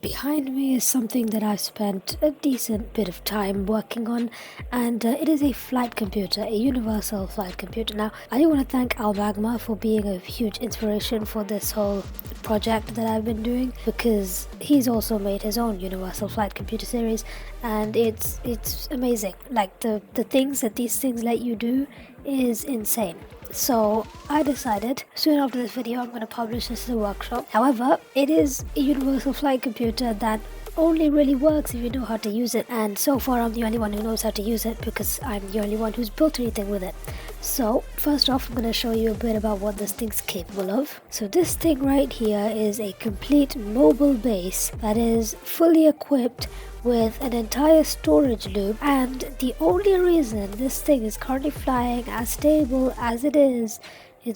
Behind me is something that I've spent a decent bit of time working on, and it is a flight computer, a universal flight computer. Now, I do want to thank Al Magma for being a huge inspiration for this whole project that I've been doing, because he's also made his own universal flight computer series, and it's amazing. Like the things that these things let you do is insane. So I decided soon after this video I'm going to publish this as a workshop. However, it is a universal flight computer that only really works if you know how to use it, and so far I'm the only one who knows how to use it because I'm the only one who's built anything with it. So first off, I'm going to show you a bit about what this thing's capable of. So this thing right here is a complete mobile base that is fully equipped with an entire storage loop, and the only reason this thing is currently flying as stable as it is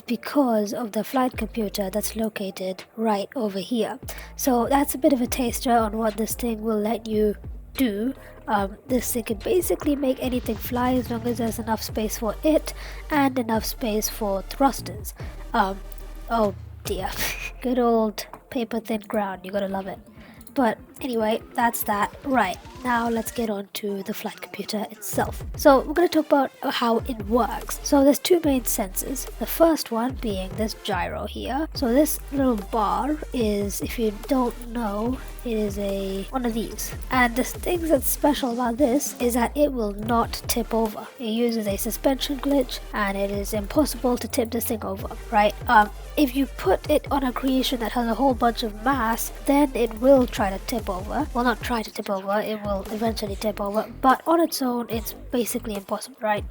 because of the flight computer that's located right over here. So that's a bit of a taster on what this thing will let you do. This thing can basically make anything fly as long as there's enough space for it and enough space for thrusters. Oh dear, good old paper thin ground, you gotta love it. But anyway, that's that. Right, now let's get on to the flight computer itself. So we're going to talk about how it works. So there's two main sensors. The first one being this gyro here. So this little bar is, if you don't know, it is one of these. And the thing that's special about this is that it will not tip over. It uses a suspension glitch, and it is impossible to tip this thing over, right? If you put it on a creation that has a whole bunch of mass, then it will try to tip over. Well, not try to tip over, it will eventually tip over, but on its own, it's basically impossible, right?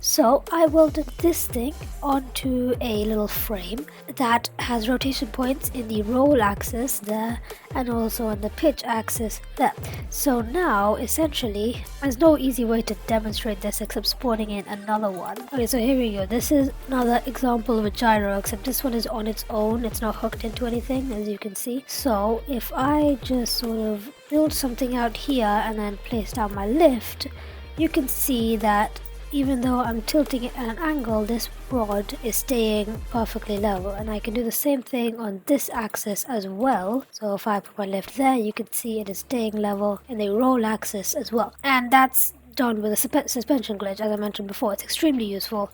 So I welded this thing onto a little frame that has rotation points in the roll axis there, and also on the pitch axis there. So now, essentially, there's no easy way to demonstrate this except spawning in another one. Okay, so here we go. This is another example of a gyro, except this one is on its own. It's not hooked into anything, as you can see. So if I just sort of build something out here and then place down my lift, you can see that even though I'm tilting it at an angle, this rod is staying perfectly level, and I can do the same thing on this axis as well. So if I put my lift there, you can see it is staying level in the roll axis as well, and that's done with a suspension glitch. As I mentioned before, it's extremely useful.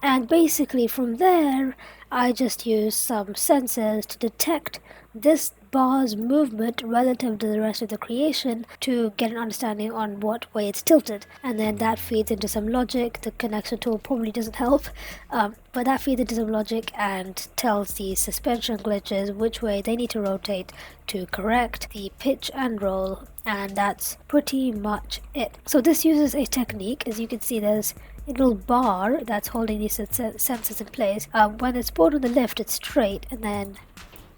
And basically from there, I just use some sensors to detect this bar's movement relative to the rest of the creation to get an understanding on what way it's tilted, and then that feeds into some logic. The connection tool probably doesn't help, but that feeds into some logic and tells the suspension glitches which way they need to rotate to correct the pitch and roll, and that's pretty much it. So this uses a technique. As you can see, there's a little bar that's holding these sensors in place. When it's put on the lift, it's straight, and then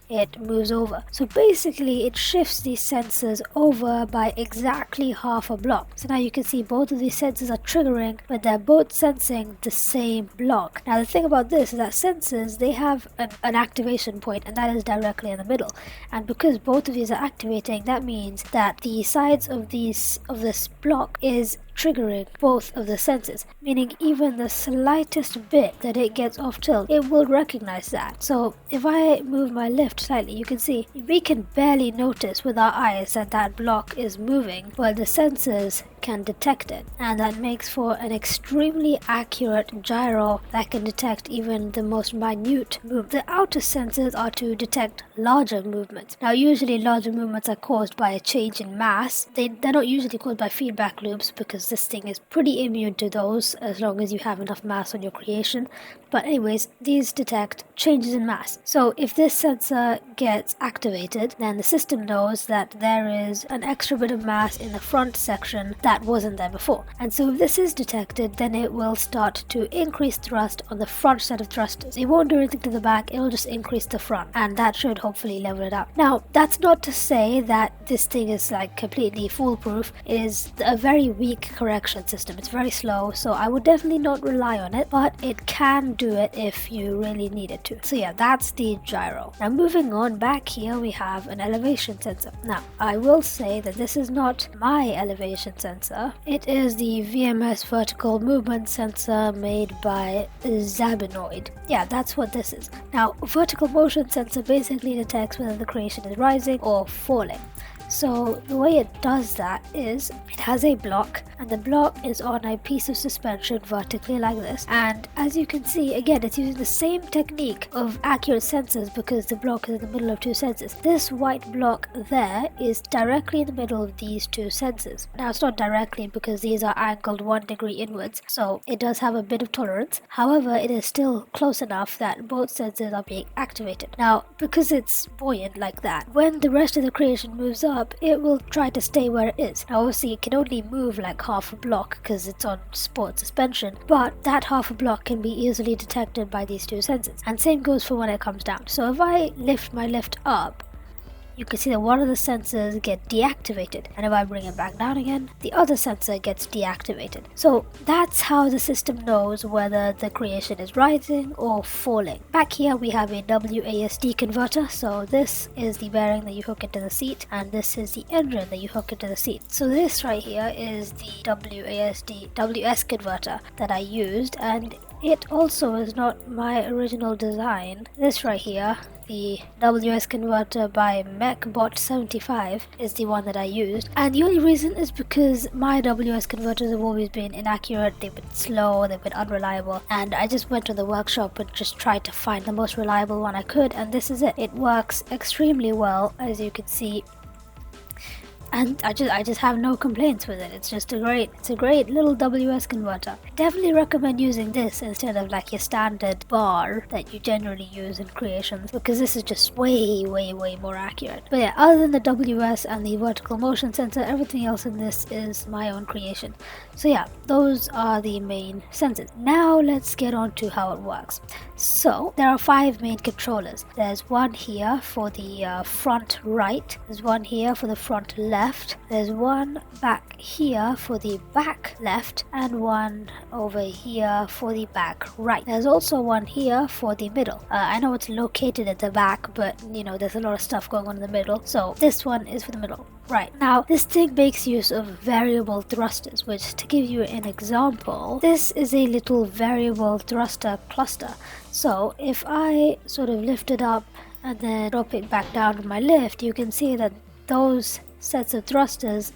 it moves over. So basically it shifts these sensors over by exactly half a block. So now you can see both of these sensors are triggering, but they're both sensing the same block. Now the thing about this is that sensors, they have an activation point, and that is directly in the middle. And because both of these are activating, that means that the sides of this block is triggering both of the sensors, meaning even the slightest bit that it gets off tilt, it will recognize that. So if I move my lift slightly, you can see we can barely notice with our eyes that that block is moving, but the sensors can detect it, and that makes for an extremely accurate gyro that can detect even the most minute move. The outer sensors are to detect larger movements. Now usually larger movements are caused by a change in mass. They're not usually caused by feedback loops, because this thing is pretty immune to those as long as you have enough mass on your creation. But anyways, these detect changes in mass. So if this sensor gets activated, then the system knows that there is an extra bit of mass in the front section that wasn't there before. And so if this is detected, then it will start to increase thrust on the front set of thrusters. It won't do anything to the back, it will just increase the front, and that should hopefully level it out. Now, that's not to say that this thing is like completely foolproof. It is a very weak correction system. It's very slow, so I would definitely not rely on it, but it can do it if you really need it to. So yeah, that's the gyro. Now moving on, back here we have an elevation sensor. Now I will say that this is not my elevation sensor. sensor. It is the VMS vertical movement sensor made by Zabinoid. Yeah, that's what this is. Now, vertical motion sensor basically detects whether the creation is rising or falling. So the way it does that is it has a block, and the block is on a piece of suspension vertically like this, and as you can see, again, it's using the same technique of accurate sensors because the block is in the middle of two sensors. This white block there is directly in the middle of these two sensors. Now, it's not directly because these are angled 1 degree inwards, so it does have a bit of tolerance. However, it is still close enough that both sensors are being activated. Now, because it's buoyant like that, when the rest of the creation moves up, it will try to stay where it is. Now, obviously, it can only move like half a block because it's on sport suspension, but that half a block can be easily detected by these two sensors. And same goes for when it comes down. So if I lift my lift up, you can see that one of the sensors get deactivated, and if I bring it back down again, the other sensor gets deactivated. So that's how the system knows whether the creation is rising or falling. Back here we have a WASD converter, so this is the bearing that you hook into the seat, and this is the engine that you hook into the seat. So this right here is the WS converter that I used, and it also is not my original design. This right here, the WS converter by MechBot75, is the one that I used, and the only reason is because my WS converters have always been inaccurate, they've been slow, they've been unreliable, and I just went to the workshop and just tried to find the most reliable one I could, and this is it. It works extremely well, as you can see, and I just have no complaints with it. It's a great little WS converter. I definitely recommend using this instead of like your standard bar that you generally use in creations, because this is just way more accurate. But yeah, other than the WS and the vertical motion sensor, everything else in this is my own creation. So yeah, those are the main sensors. Now let's get on to how it works. So there are 5 main controllers. There's one here for the front right, there's one here for the front left, there's one back here for the back left, and one over here for the back right. There's also one here for the middle. I know it's located at the back, but you know, there's a lot of stuff going on in the middle, so this one is for the middle. Right, now this thing makes use of variable thrusters, which, to give you an example, this is a little variable thruster cluster. So if I sort of lift it up and then drop it back down to my lift, you can see that those sets of thrusters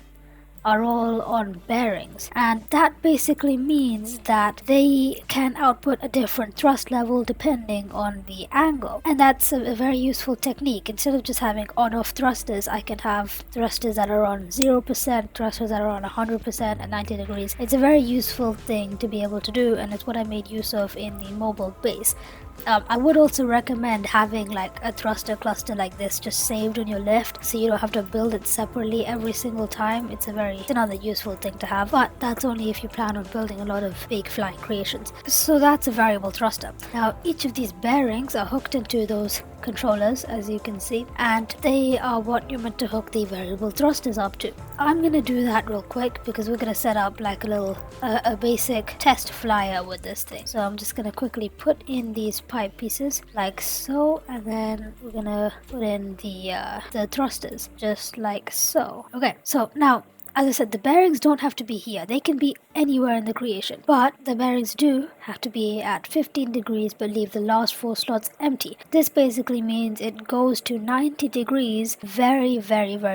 are all on bearings, and that basically means that they can output a different thrust level depending on the angle, and that's a very useful technique. Instead of just having on-off thrusters, I can have thrusters that are on 0%, thrusters that are on 100% at 90 degrees. It's a very useful thing to be able to do, and it's what I made use of in the mobile base. I would also recommend having like a thruster cluster like this just saved on your lift, so you don't have to build it separately every single time. It's another useful thing to have, but that's only if you plan on building a lot of big flying creations. So that's a variable thruster. Now each of these bearings are hooked into those controllers, as you can see, and they are what you're meant to hook the variable thrusters up to. I'm gonna do that real quick because we're gonna set up like a basic test flyer with this thing. So I'm just gonna quickly put in these pipe pieces like so, and then we're gonna put in the thrusters just like so. Okay, so now, as I said, the bearings don't have to be here. They can be anywhere in the creation, but the bearings do have to be at 15 degrees but leave the last 4 slots empty. This basically means it goes to 90 degrees very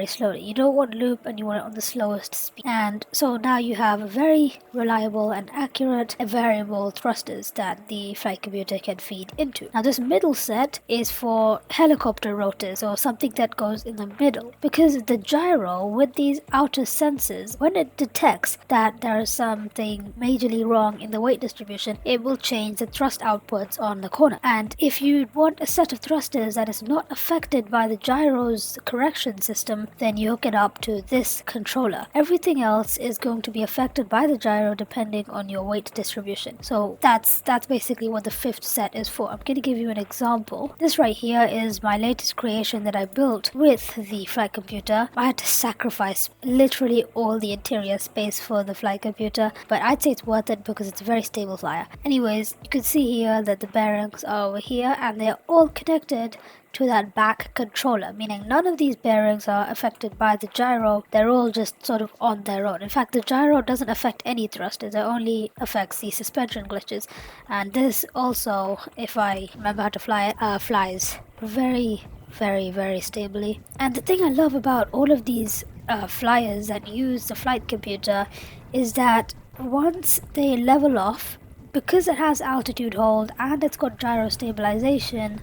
slowly. You don't want loop, and you want it on the slowest speed. And so now you have a very reliable and accurate variable thrusters that the flight computer can feed into. Now this middle set is for helicopter rotors, or something that goes in the middle, because the gyro with these outer sensors, when it detects that there is something majorly wrong in the weight distribution, it will change the thrust outputs on the corner. And if you want a set of thrusters that is not affected by the gyro's correction system, then you hook it up to this controller. Everything else is going to be affected by the gyro depending on your weight distribution. So that's basically what the 5th set is for. I'm going to give you an example. This right here is my latest creation that I built with the flight computer. I had to sacrifice literally literally all the interior space for the flight computer, but I'd say it's worth it because it's a very stable flyer. Anyways, you can see here that the bearings are over here and they're all connected to that back controller, meaning none of these bearings are affected by the gyro. They're all just sort of on their own. In fact, the gyro doesn't affect any thrusters, it only affects the suspension glitches. And this also, if I remember how to fly it, flies very, very stably. And the thing I love about all of these flyers that use the flight computer is that once they level off, because it has altitude hold and it's got gyro stabilization,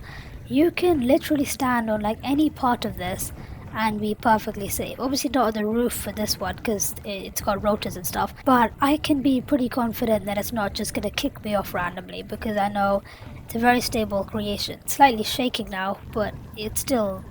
you can literally stand on like any part of this and be perfectly safe. Obviously not on the roof for this one because it's got rotors and stuff, but I can be pretty confident that it's not just going to kick me off randomly because I know it's a very stable creation. It's slightly shaking now, but it's still,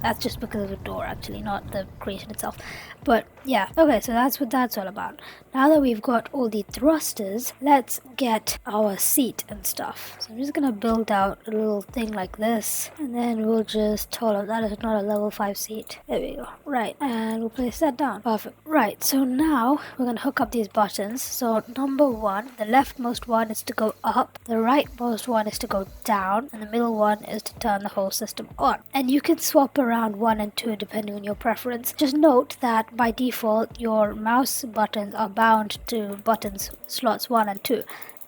that's just because of the door actually, not the creation itself. But yeah, okay, so that's what that's all about. Now that we've got all the thrusters, let's get our seat and stuff. So I'm just gonna build out a little thing like this, and then we'll just hold on. That is not a level 5 seat. There we go. Right, and we'll place that down. Perfect. Right, so now we're gonna hook up these buttons. So number 1, the leftmost one is to go up, the rightmost one is to go down, and the middle one is to turn the whole system on. And you can swap around 1 and 2 depending on your preference. Just note that by default your mouse buttons are bound to buttons slots 1 and 2.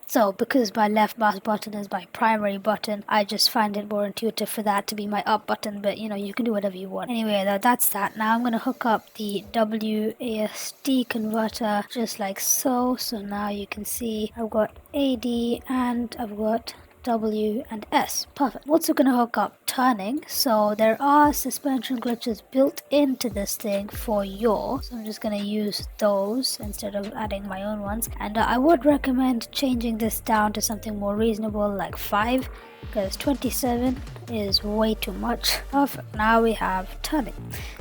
So because my left mouse button is my primary button, I just find it more intuitive for that to be my up button, but you can do whatever you want. Anyway, that's that. Now I'm going to hook up the WASD converter just like so. So now you can see I've got AD and I've got W and S. Perfect. I'm also going to hook up turning, so there are suspension glitches built into this thing for yaw, so I'm just going to use those instead of adding my own ones. And I would recommend changing this down to something more reasonable like 5, because 27 is way too much. Perfect. Now we have turning.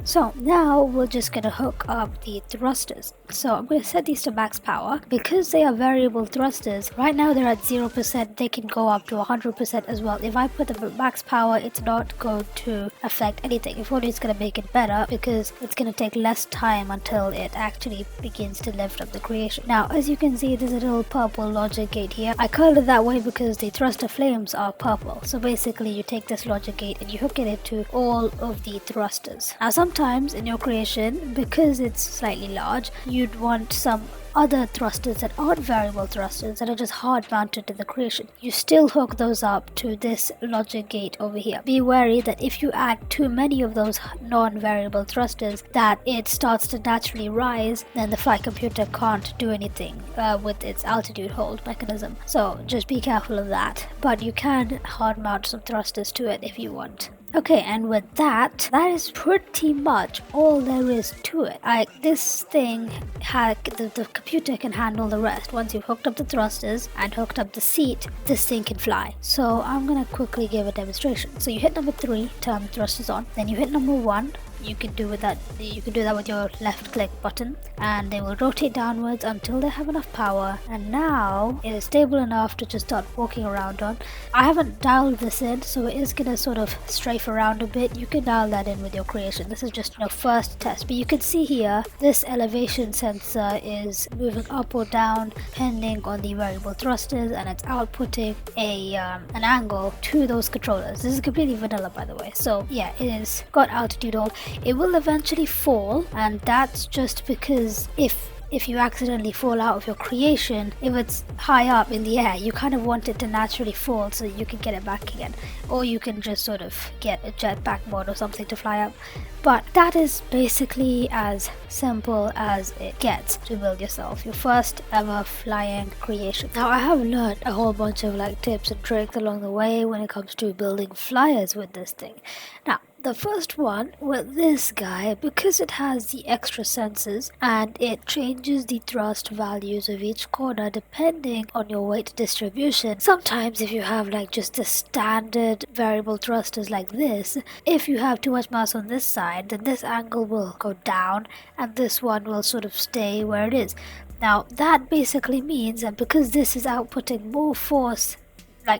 So now we're just going to hook up the thrusters. So I'm going to set these to max power. Because they are variable thrusters, right now they're at 0%, they can go up to 100% as well. If I put them at max power, it's not going to affect anything. If only, it's going to make it better because it's going to take less time until it actually begins to lift up the creation. Now, as you can see, there's a little purple logic gate here. I colored it that way because the thruster flames are purple. So basically, you take this logic gate and you hook it into all of the thrusters. Now, sometimes in your creation, because it's slightly large, you'd want some other thrusters that aren't variable thrusters that are just hard mounted to the creation. You still hook those up to this logic gate over here. Be wary that if you add too many of those non-variable thrusters that it starts to naturally rise, then the flight computer can't do anything with its altitude hold mechanism. So just be careful of that. But you can hard mount some thrusters to it if you want. Okay, and with that is pretty much all there is to it. This thing, the computer can handle the rest. Once you've hooked up the thrusters and hooked up the seat, this thing can fly. So I'm gonna quickly give a demonstration. So you hit number 3, turn the thrusters on. Then you hit number 1. You can do that with your left click button, and they will rotate downwards until they have enough power. And now it is stable enough to just start walking around on. I haven't dialed this in, so it is gonna sort of strafe around a bit. You can dial that in with your creation. This is just first test, but you can see here this elevation sensor is moving up or down depending on the variable thrusters, and it's outputting an angle to those controllers. This is completely vanilla, by the way. So yeah, it is got altitude hold. It will eventually fall, and that's just because if you accidentally fall out of your creation, if it's high up in the air, you kind of want it to naturally fall so you can get it back again. Or you can just sort of get a jetpack mod or something to fly up. But that is basically as simple as it gets to build yourself your first ever flying creation. Now, I have learned a whole bunch of tips and tricks along the way when it comes to building flyers with this thing. Now, the first one with this guy, because it has the extra sensors and it changes the thrust values of each corner depending on your weight distribution. Sometimes if you have just the standard variable thrusters like this, if you have too much mass on this side, then this angle will go down and this one will sort of stay where it is. Now that basically means that because this is outputting more force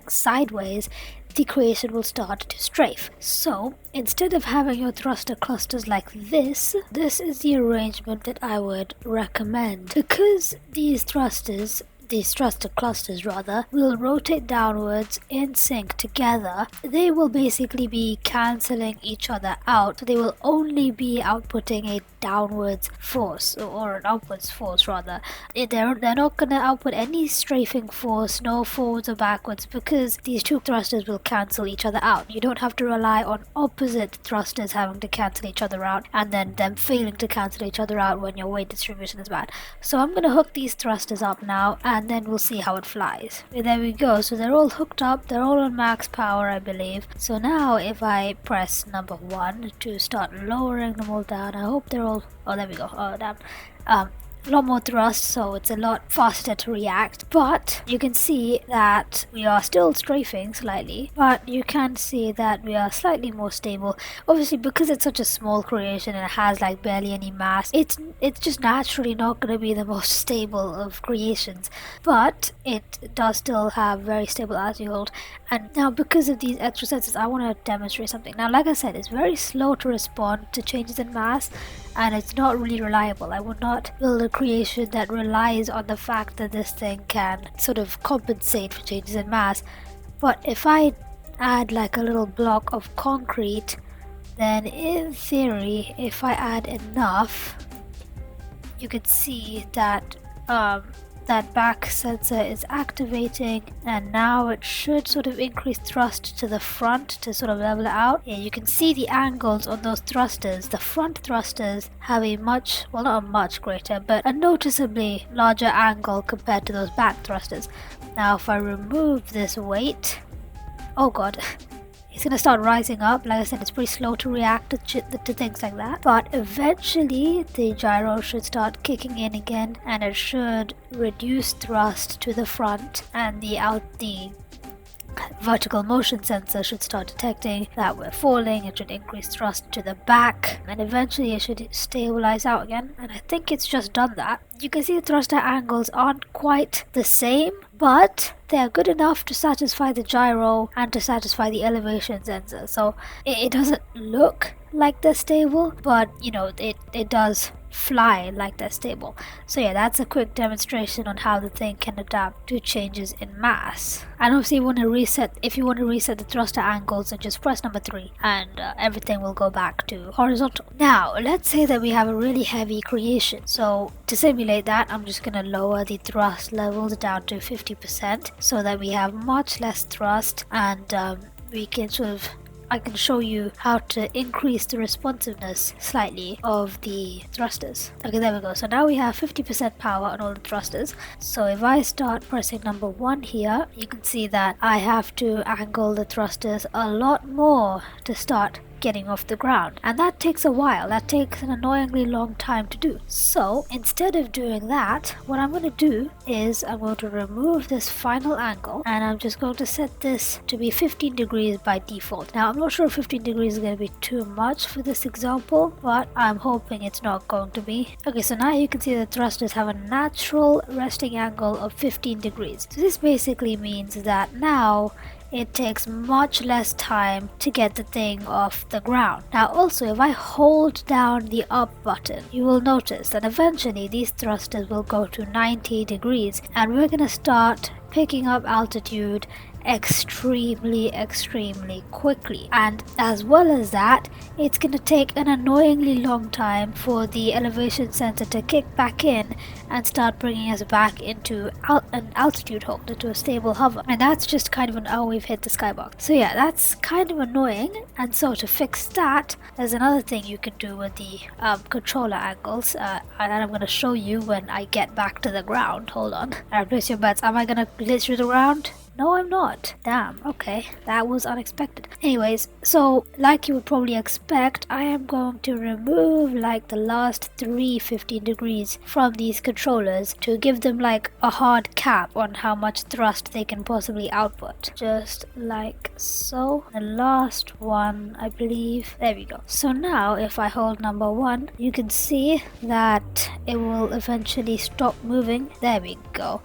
sideways, the creation will start to strafe. So instead of having your thruster clusters like this is the arrangement that I would recommend. Because these thruster clusters rather, will rotate downwards in sync together, they will basically be cancelling each other out. So they will only be outputting a downwards force, or an upwards force rather. They're not going to output any strafing force, no forwards or backwards, because these two thrusters will cancel each other out. You don't have to rely on opposite thrusters having to cancel each other out and then them failing to cancel each other out when your weight distribution is bad. So I'm going to hook these thrusters up now, and then we'll see how it flies. There we go. So they're all hooked up, they're all on max power, I believe. So now if I press number 1 to start lowering them all down, I hope they're all, oh there we go, oh damn, a lot more thrust, so it's a lot faster to react. But you can see that we are still strafing slightly, but you can see that we are slightly more stable. Obviously, because it's such a small creation and it has like barely any mass, it's just naturally not going to be the most stable of creations, but it does still have very stable altitude. And now because of these extra sensors, I want to demonstrate something. Now like I said, it's very slow to respond to changes in mass, and it's not really reliable. I would not build a creation that relies on the fact that this thing can sort of compensate for changes in mass. But if I add like a little block of concrete, then in theory, if I add enough, you can see that that back sensor is activating, and now it should sort of increase thrust to the front to sort of level it out. Yeah, you can see the angles on those thrusters. The front thrusters have a much, well not a much greater, but a noticeably larger angle compared to those back thrusters. Now if I remove this weight, oh god, it's going to start rising up. Like I said, it's pretty slow to react to things like that. But eventually, the gyro should start kicking in again, and it should reduce thrust to the front, and the vertical motion sensor should start detecting that we're falling. It should increase thrust to the back, and eventually it should stabilize out again. And I think it's just done that. You can see the thruster angles aren't quite the same, but they're good enough to satisfy the gyro and to satisfy the elevation sensor. So it doesn't look like they're stable, but you know, it does fly like they're stable. So yeah, that's a quick demonstration on how the thing can adapt to changes in mass. And obviously if you want to reset the thruster angles, then just press number 3 and everything will go back to horizontal. Now let's say that we have a really heavy creation. So to simulate that, I'm just going to lower the thrust levels down to 50% so that we have much less thrust, and we can I can show you how to increase the responsiveness slightly of the thrusters. Okay, there we go. So now we have 50% power on all the thrusters. So if I start pressing number 1 here, you can see that I have to angle the thrusters a lot more to start getting off the ground, and that takes a while. That takes an annoyingly long time to do. So instead of doing that, what I'm going to do is I'm going to remove this final angle, and I'm just going to set this to be 15 degrees by default. Now I'm not sure if 15 degrees is going to be too much for this example, but I'm hoping it's not going to be. Okay, so now you can see the thrusters have a natural resting angle of 15 degrees. So this basically means that now it takes much less time to get the thing off the ground. Now also, if I hold down the up button, you will notice that eventually these thrusters will go to 90 degrees, and we're going to start picking up altitude extremely quickly. And as well as that, it's going to take an annoyingly long time for the elevation sensor to kick back in and start bringing us back into an altitude hold, into a stable hover. And that's just kind of when we've hit the skybox. So yeah, that's kind of annoying. And so to fix that, there's another thing you can do with the controller angles, and I'm going to show you when I get back to the ground. Hold on. Alright, place your bets. Am I going to glitch through the ground? No, I'm not. Damn, okay. That was unexpected. Anyways, so like you would probably expect, I am going to remove like the last 15 degrees from these controllers to give them like a hard cap on how much thrust they can possibly output. Just like so. The last one, I believe. There we go. So now if I hold number 1, you can see that it will eventually stop moving. There we go.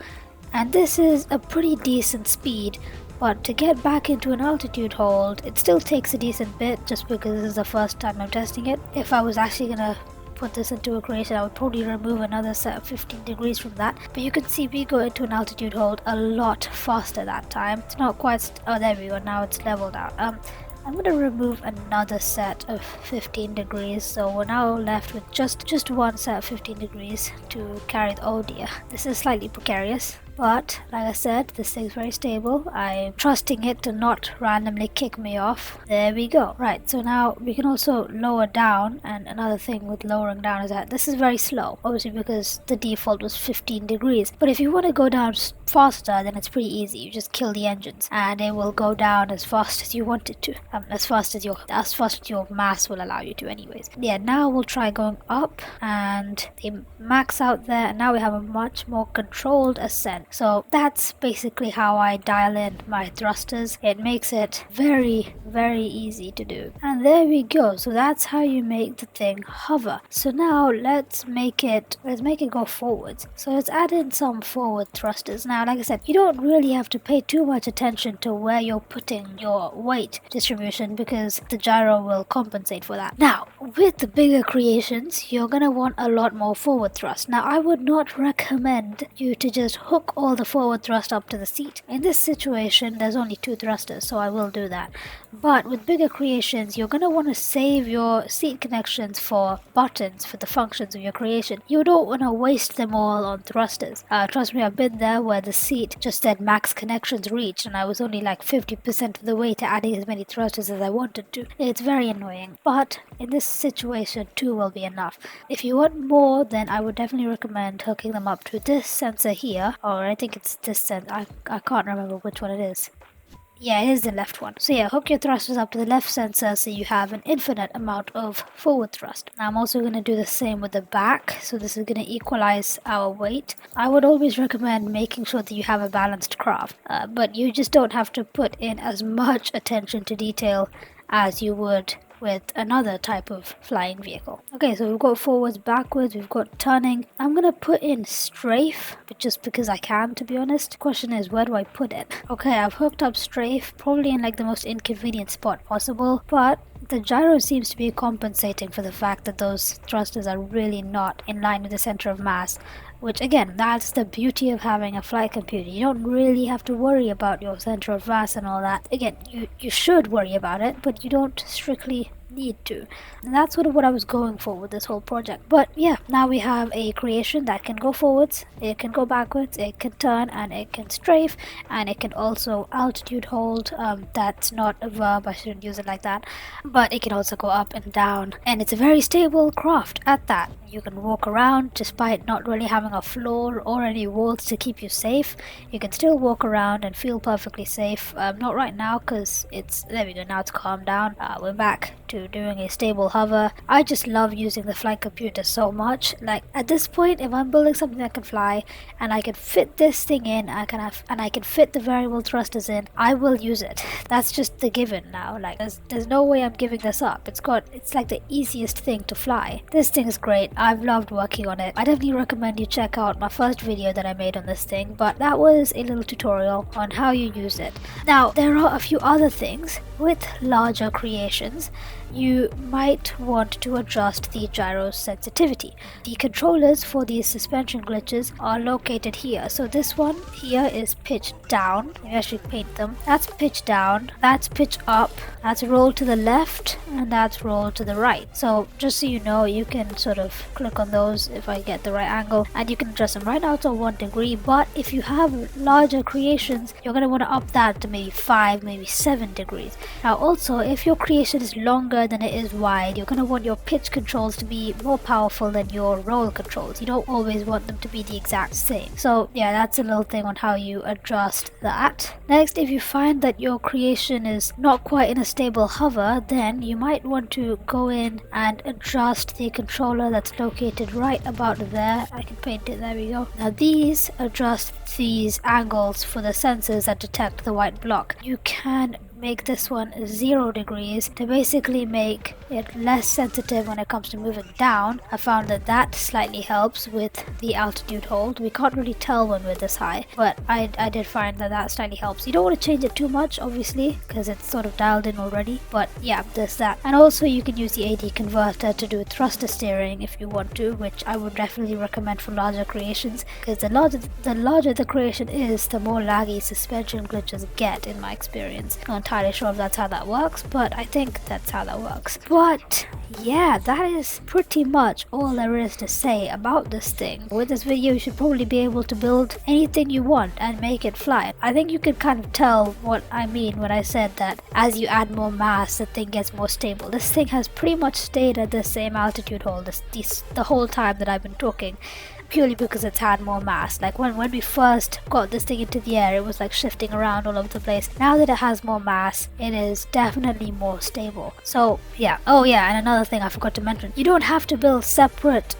And this is a pretty decent speed But to get back into an altitude hold, it still takes a decent bit just because this is the first time I'm testing it. If I was actually gonna put this into a creation, I would probably remove another set of 15 degrees from that. But you can see we go into an altitude hold a lot faster that time. It's not quite, oh there we go, now it's leveled out. I'm going to remove another set of 15 degrees, so we're now left with just one set of 15 degrees to carry the, oh dear, this is slightly precarious. But like I said, this thing's very stable. I'm trusting it to not randomly kick me off. There we go. Right, so now we can also lower down, and another thing with lowering down is that this is very slow, obviously because the default was 15 degrees. But if you want to go down faster, then it's pretty easy. You just kill the engines and it will go down as fast as you want it to, as fast as your mass will allow you to anyways. Yeah, now we'll try going up, and they max out there, and now we have a much more controlled ascent. So that's basically how I dial in my thrusters. It makes it very, very easy to do. And there we go. So that's how you make the thing hover. So now let's make it go forwards. So let's add in some forward thrusters. Now, like I said, you don't really have to pay too much attention to where you're putting your weight distribution because the gyro will compensate for that. Now, with the bigger creations, you're gonna want a lot more forward thrust. Now, I would not recommend you to just hook all the forward thrust up to the seat. In this situation, there's only 2 thrusters, so I will do that. But with bigger creations, you're going to want to save your seat connections for buttons, for the functions of your creation. You don't want to waste them all on thrusters. Trust me, I've been there where the seat just said max connections reached, and I was only like 50% of the way to adding as many thrusters as I wanted to. It's very annoying, but in this situation, 2 will be enough. If you want more, then I would definitely recommend hooking them up to this sensor here, or I think it's this sensor. I can't remember which one it is. Yeah, it is the left one. So yeah, hook your thrusters up to the left sensor so you have an infinite amount of forward thrust. Now I'm also going to do the same with the back, so this is going to equalize our weight. I would always recommend making sure that you have a balanced craft, but you just don't have to put in as much attention to detail as you would with another type of flying vehicle. Okay, so we've got forwards, backwards, we've got turning. I'm gonna put in strafe, but just because I can, to be honest. The question is, where do I put it? Okay, I've hooked up strafe, probably in like the most inconvenient spot possible, but the gyro seems to be compensating for the fact that those thrusters are really not in line with the center of mass. Which again, that's the beauty of having a flight computer. You don't really have to worry about your center of mass and all that. Again, you should worry about it, but you don't strictly need to. And that's sort of what I was going for with this whole project. But yeah, now we have a creation that can go forwards, it can go backwards, it can turn, and it can strafe, and it can also altitude hold. That's not a verb, I shouldn't use it like that, but it can also go up and down, and it's a very stable craft at that. You can walk around despite not really having a floor or any walls to keep you safe. You can still walk around and feel perfectly safe. Not right now because it's, there we go, now it's calmed down. We're back to doing a stable hover. I just love using the flight computer so much. Like at this point, if I'm building something that can fly and I can fit this thing in, I can fit the variable thrusters in, I will use it. That's just the given now. Like there's no way I'm giving this up. It's like the easiest thing to fly. This thing is great. I've loved working on it. I definitely recommend you check out my first video that I made on this thing, but that was a little tutorial on how you use it. Now, there are a few other things with larger creations. You might want to adjust the gyro sensitivity. The controllers for these suspension glitches are located here. So this one here is pitch down. You actually paint them. That's pitch down, that's pitch up, that's roll to the left, and that's roll to the right. So just so you know, you can sort of click on those if I get the right angle, and you can adjust them. Right now it's on 1 degree, but if you have larger creations, you're going to want to up that to maybe 5, maybe 7 degrees. Now also, if your creation is longer than it is wide, you're going to want your pitch controls to be more powerful than your roll controls. You don't always want them to be the exact same. So yeah, that's a little thing on how you adjust that. Next, if you find that your creation is not quite in a stable hover, then you might want to go in and adjust the controller that's located right about there. I can paint it, there we go. Now these adjust these angles for the sensors that detect the white block. You can make this one 0 degrees to basically make it less sensitive when it comes to moving down. I found that that slightly helps with the altitude hold. We can't really tell when we're this high, but I did find that that slightly helps. You don't want to change it too much, obviously, because it's sort of dialed in already, but yeah, there's that. And also you can use the AD converter to do thruster steering if you want to, which I would definitely recommend for larger creations, because the larger the creation is, the more laggy suspension glitches get, in my experience. Not entirely sure if that's how that works, but I think that's how that works. But yeah, that is pretty much all there is to say about this thing. With this video, you should probably be able to build anything you want and make it fly. I think you could kind of tell what I mean when I said that as you add more mass, the thing gets more stable. This thing has pretty much stayed at the same altitude hold the whole time that I've been talking, purely because it's had more mass. Like when we first got this thing into the air, it was like shifting around all over the place. Now that it has more mass, it is definitely more stable. So yeah. Oh yeah, and another thing I forgot to mention, you don't have to build separate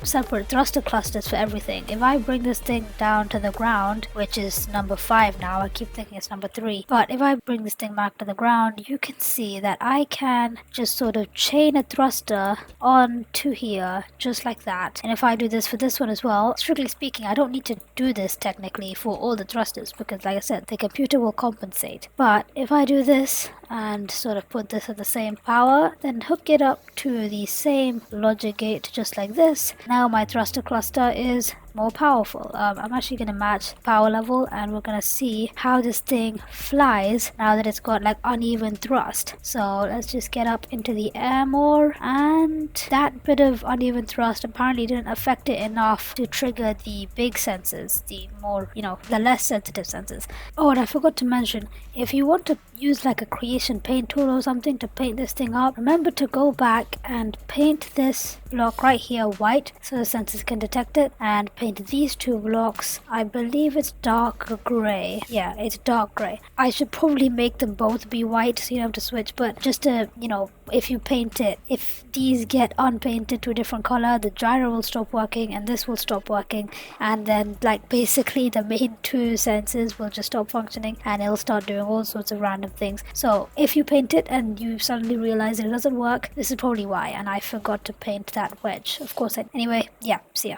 thruster clusters for everything. If I bring this thing down to the ground, which is number 5 now, I keep thinking it's number 3, but if I bring this thing back to the ground, you can see that I can just sort of chain a thruster onto here, just like that. And if I do this for this one as well, strictly speaking, I don't need to do this technically for all the thrusters, because like I said, the computer will compensate. But if I do this and sort of put this at the same power, then hook it up to the same logic gate just like this, now my thruster cluster is more powerful. I'm actually going to match power level, and we're going to see how this thing flies now that it's got like uneven thrust. So let's just get up into the air more, and that bit of uneven thrust apparently didn't affect it enough to trigger the big sensors, the more, the less sensitive sensors. Oh, and I forgot to mention, if you want to use like a creation paint tool or something to paint this thing up, remember to go back and paint this block right here white so the sensors can detect it, and paint these 2 blocks, I believe it's dark gray. Yeah, it's dark gray. I should probably make them both be white so you don't have to switch, but just to, if you paint it, if these get unpainted to a different color, the gyro will stop working and this will stop working, and then like basically the main 2 sensors will just stop functioning and it'll start doing all sorts of random things. So if you paint it and you suddenly realize it doesn't work, this is probably why, and I forgot to paint that wedge. Of course, anyway, yeah, see ya.